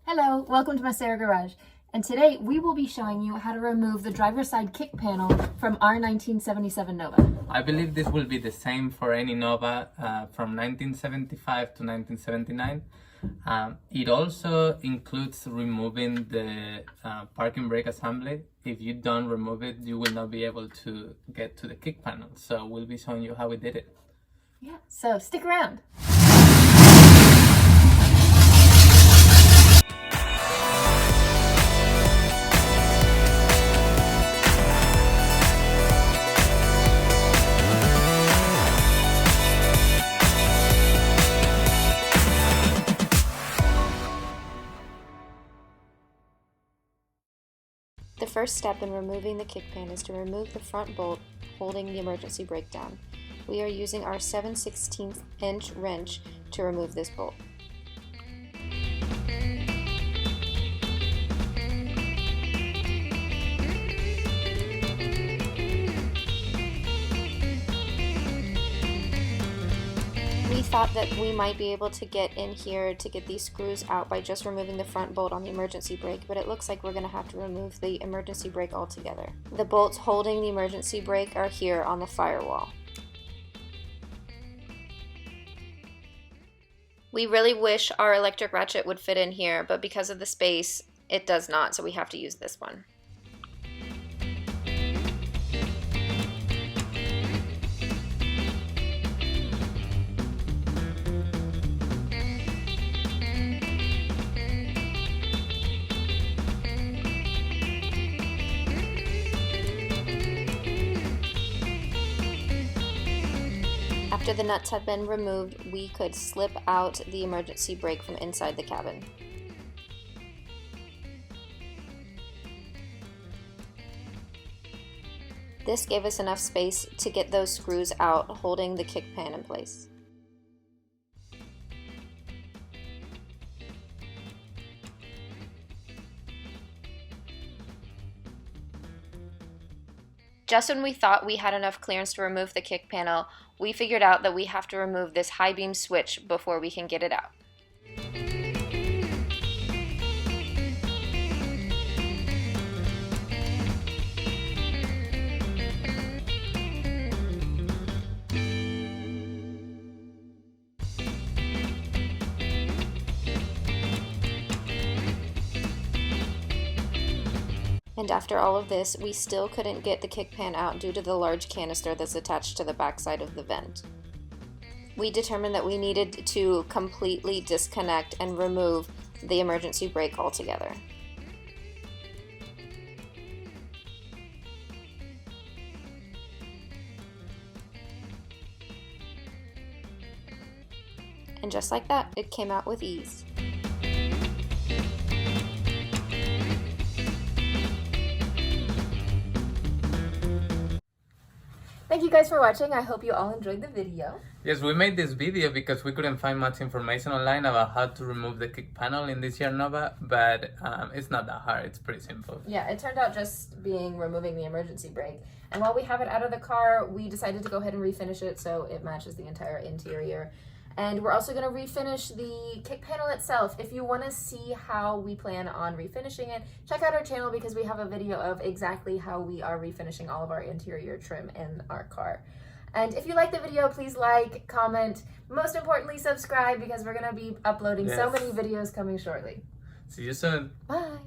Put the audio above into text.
Hello, welcome to my Sarah Garage, and today we will be showing you how to remove the driver's side kick panel from our 1977 Nova. I believe this will be the same for any Nova from 1975 to 1979. It also includes removing the parking brake assembly. If you don't remove it, you will not be able to get to the kick panel. So we'll be showing you how we did it. Yeah, so stick around. The first step in removing the kick pan is to remove the front bolt holding the emergency brake down. We are using our 7/16 inch wrench to remove this bolt. We thought that we might be able to get in here to get these screws out by just removing the front bolt on the emergency brake, but it looks like we're going to have to remove the emergency brake altogether. The bolts holding the emergency brake are here on the firewall. We really wish our electric ratchet would fit in here, but because of the space, it does not, so we have to use this one. After the nuts had been removed, we could slip out the emergency brake from inside the cabin. This gave us enough space to get those screws out, holding the kick pan in place. Just when we thought we had enough clearance to remove the kick panel, we figured out that we have to remove this high beam switch before we can get it out. And after all of this, we still couldn't get the kick pan out due to the large canister that's attached to the backside of the vent. We determined that we needed to completely disconnect and remove the emergency brake altogether. And just like that, it came out with ease. Thank you guys for watching. I hope you all enjoyed the video. Yes, we made this video because we couldn't find much information online about how to remove the kick panel in this year Nova, but it's not that hard. It's pretty simple. Yeah, it turned out just being removing the emergency brake. And while we have it out of the car, we decided to go ahead and refinish it so it matches the entire interior. And we're also going to refinish the kick panel itself. If you want to see how we plan on refinishing it, check out our channel because we have a video of exactly how we are refinishing all of our interior trim in our car. And if you like the video, please like, comment, most importantly, subscribe because we're going to be uploading so many videos coming shortly. See you soon. Bye.